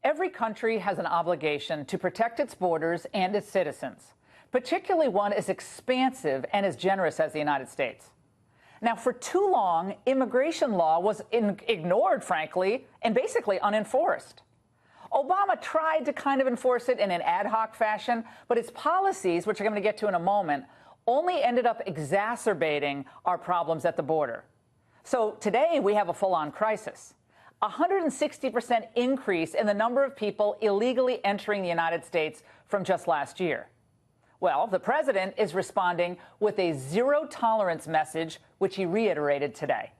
Every country has an obligation to protect its borders and its citizens, particularly one as expansive and as generous as the United States. Now, for too long, immigration law was ignored, frankly, and basically unenforced. Obama tried to kind of enforce it in an ad hoc fashion, but its policies, which I'm going to get to in a moment, only ended up exacerbating our problems at the border. So today we have a full-on crisis. 160% increase in the number of people illegally entering the United States from just last year. Well, the president is responding with a zero-tolerance message, which he reiterated today.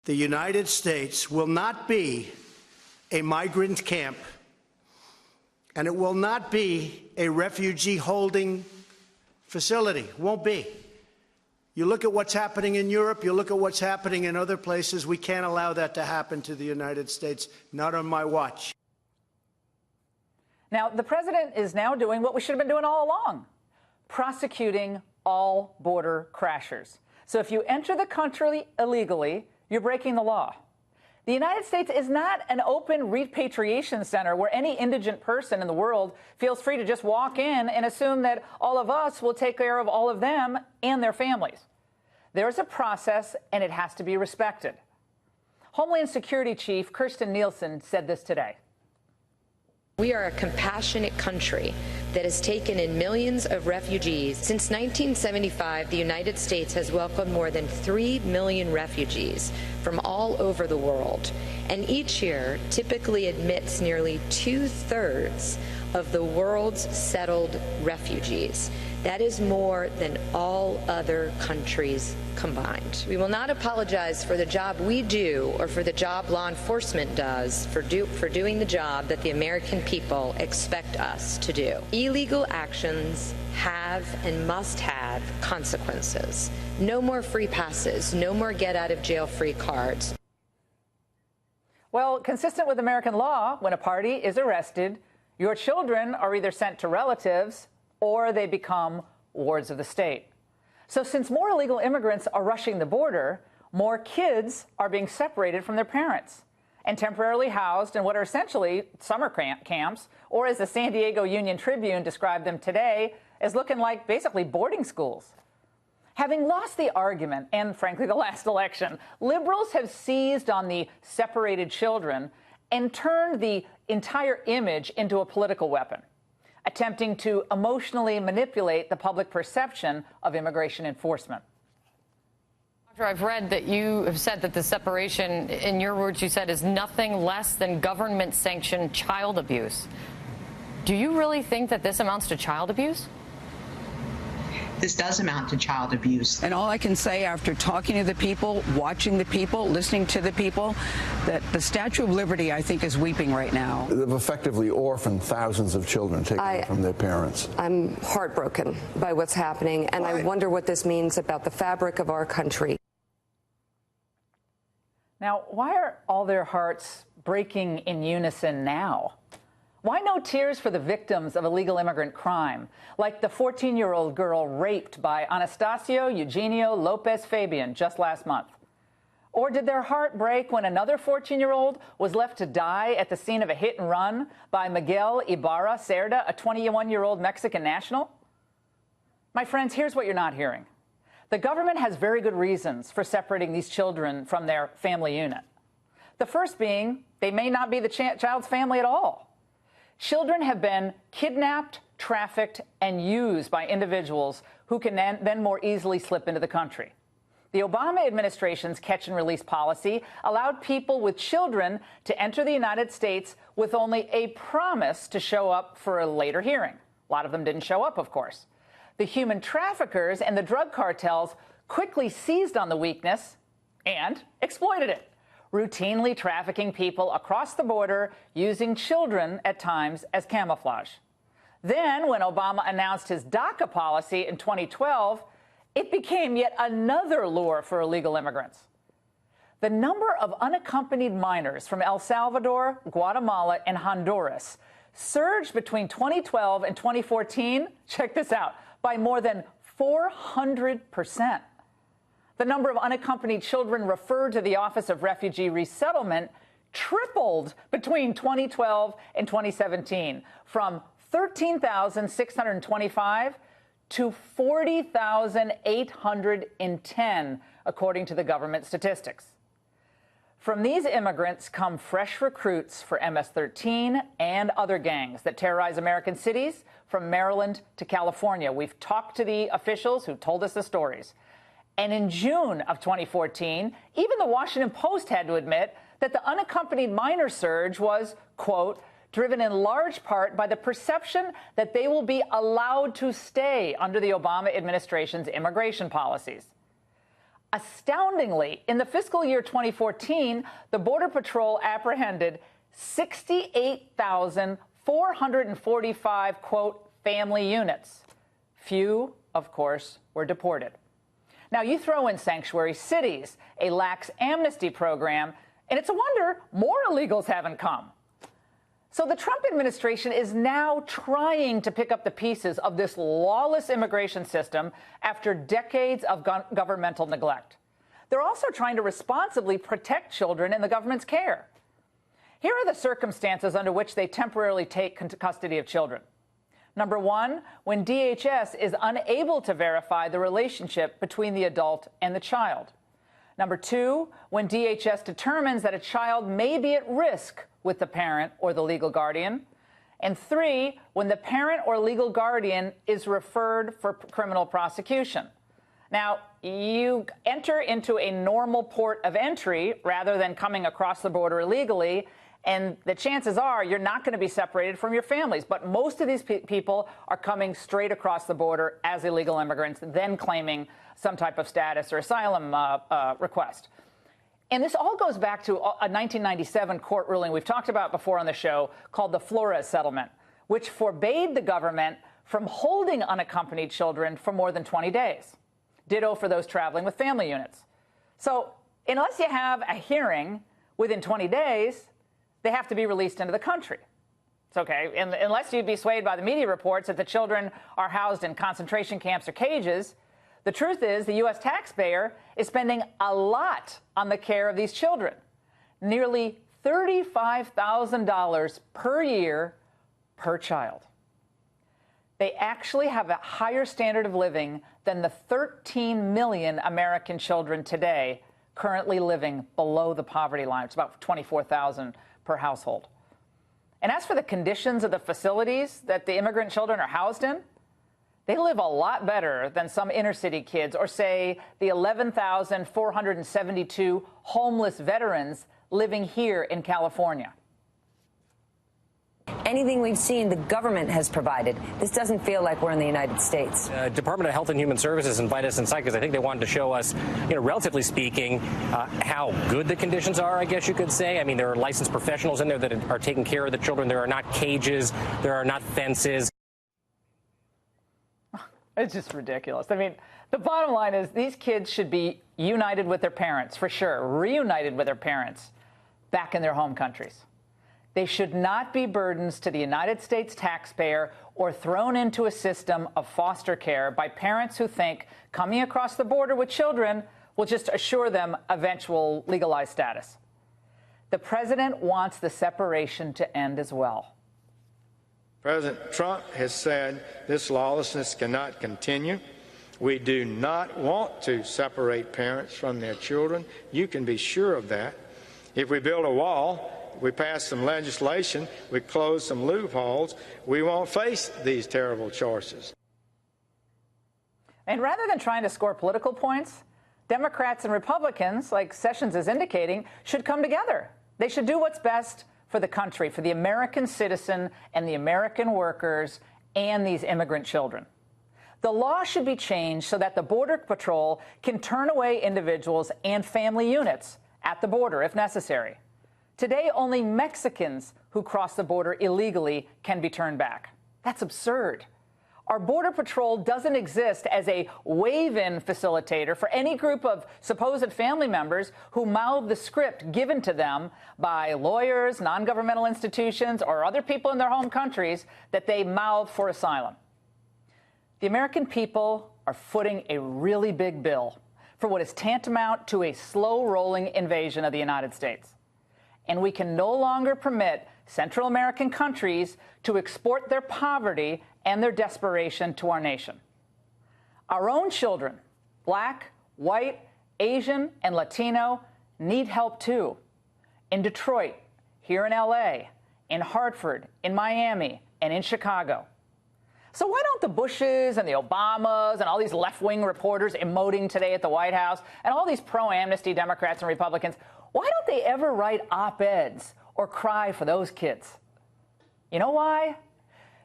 The United States will not be a migrant camp, and it will not be a refugee holding facility. Won't be. You look at what's happening in Europe, you look at what's happening in other places. We can't allow that to happen to the United States, not on my watch. Now, the president is now doing what we should have been doing all along, prosecuting all border crashers. So if you enter the country illegally, you're breaking the law. The United States is not an open repatriation center where any indigent person in the world feels free to just walk in and assume that all of us will take care of all of them and their families. There is a process, and it has to be respected. Homeland Security Chief Kirstjen Nielsen said this today. We are a compassionate country that has taken in millions of refugees. Since 1975, the United States has welcomed more than 3 million refugees from all over the world, and each year typically admits nearly 2/3 of the world's settled refugees. That is more than all other countries combined. We will not apologize for the job we do or for the job law enforcement does for doing the job that the American people expect us to do. Illegal actions have and must have consequences. No more free passes, no more get-out-of-jail-free cards. Well, consistent with American law, when a party is arrested, your children are either sent to relatives or they become wards of the state. So since more illegal immigrants are rushing the border, more kids are being separated from their parents and temporarily housed in what are essentially summer camps, or as the San Diego Union Tribune described them today, as looking like basically boarding schools. Having lost the argument and, frankly, the last election, liberals have seized on the separated children and turned the entire image into a political weapon, attempting to emotionally manipulate the public perception of immigration enforcement. Doctor, I've read that you have said that the separation, in your words, you said, is nothing less than government-sanctioned child abuse. Do you really think that this amounts to child abuse? This does amount to child abuse. And all I can say after talking to the people, watching the people, listening to the people, that the Statue of Liberty, I think, is weeping right now. They've effectively orphaned thousands of children taken from their parents. I'm heartbroken by what's happening, and I wonder what this means about the fabric of our country. Now, why are all their hearts breaking in unison now? Why no tears for the victims of illegal immigrant crime, like the 14-year-old girl raped by Anastasio Eugenio Lopez Fabian just last month? Or did their heart break when another 14-year-old was left to die at the scene of a hit and run by Miguel Ibarra Cerda, a 21-year-old Mexican national? My friends, here's what you're not hearing. The government has very good reasons for separating these children from their family unit. The first being they may not be the child's family at all. Children have been kidnapped, trafficked, and used by individuals who can then more easily slip into the country. The Obama administration's catch-and-release policy allowed people with children to enter the United States with only a promise to show up for a later hearing. A lot of them didn't show up, of course. The human traffickers and the drug cartels quickly seized on the weakness and exploited it, routinely trafficking people across the border using children at times as camouflage. Then, when Obama announced his DACA policy in 2012, it became yet another lure for illegal immigrants. The number of unaccompanied minors from El Salvador, Guatemala, and Honduras surged between 2012 and 2014, check this out, by more than 400%. The number of unaccompanied children referred to the Office of Refugee Resettlement tripled between 2012 and 2017, from 13,625 to 40,810, according to the government statistics. From these immigrants come fresh recruits for MS-13 and other gangs that terrorize American cities, from Maryland to California. We've talked to the officials who told us the stories. And in June of 2014, even the Washington Post had to admit that the unaccompanied minor surge was, quote, driven in large part by the perception that they will be allowed to stay under the Obama administration's immigration policies. Astoundingly, in the fiscal year 2014, the Border Patrol apprehended 68,445, quote, family units. Few, of course, were deported. Now, you throw in sanctuary cities, a lax amnesty program, and it's a wonder more illegals haven't come. So the Trump administration is now trying to pick up the pieces of this lawless immigration system after decades of governmental neglect. They're also trying to responsibly protect children in the government's care. Here are the circumstances under which they temporarily take custody of children. Number one, when DHS is unable to verify the relationship between the adult and the child. Number two, when DHS determines that a child may be at risk with the parent or the legal guardian. And three, when the parent or legal guardian is referred for criminal prosecution. Now, you enter into a normal port of entry rather than coming across the border illegally, and the chances are you're not going to be separated from your families. But most of these people are coming straight across the border as illegal immigrants, then claiming some type of status or asylum request. And this all goes back to a 1997 court ruling we've talked about before on the show called the Flores Settlement, which forbade the government from holding unaccompanied children for more than 20 days. Ditto for those traveling with family units. So unless you have a hearing within 20 days, they have to be released into the country. It's okay, unless you'd be swayed by the media reports that the children are housed in concentration camps or cages. The truth is the U.S. taxpayer is spending a lot on the care of these children, nearly $35,000 per year per child. They actually have a higher standard of living than the 13 million American children today currently living below the poverty line. It's about $24,000 per household. And as for the conditions of the facilities that the immigrant children are housed in, they live a lot better than some inner city kids, or say the 11,472 homeless veterans living here in California. Anything we've seen the government has provided, this doesn't feel like we're in the United States. Department of Health and Human Services invited us inside because I think they wanted to show us, relatively speaking, how good the conditions are, I guess you could say. I mean, there are licensed professionals in there that are taking care of the children. There are not cages. There are not fences. It's just ridiculous. I mean, the bottom line is these kids should be united with their parents, for sure, reunited with their parents back in their home countries. They should not be burdens to the United States taxpayer or thrown into a system of foster care by parents who think coming across the border with children will just assure them eventual legalized status. The president wants the separation to end as well. President Trump has said this lawlessness cannot continue. We do not want to separate parents from their children. You can be sure of that. If we build a wall, we pass some legislation, we close some loopholes, we won't face these terrible choices. And rather than trying to score political points, Democrats and Republicans, like Sessions is indicating, should come together. They should do what's best for the country, for the American citizen and the American workers and these immigrant children. The law should be changed so that the Border Patrol can turn away individuals and family units at the border if necessary. Today, only Mexicans who cross the border illegally can be turned back. That's absurd. Our Border Patrol doesn't exist as a wave-in facilitator for any group of supposed family members who mouth the script given to them by lawyers, non-governmental institutions, or other people in their home countries that they mouth for asylum. The American people are footing a really big bill for what is tantamount to a slow-rolling invasion of the United States. and we can no longer permit Central American countries to export their poverty and their desperation to our nation. Our own children, black, white, Asian, and Latino, need help too. In Detroit, here in LA, in Hartford, in Miami, and in Chicago. So why don't the Bushes and the Obamas and all these left-wing reporters emoting today at the White House and all these pro-amnesty Democrats and Republicans, why don't they ever write op-eds or cry for those kids? You know why?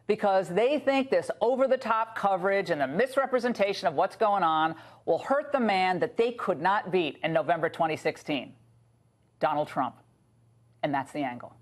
Because they think this over-the-top coverage and the misrepresentation of what's going on will hurt the man that they could not beat in November 2016, Donald Trump. And that's the angle.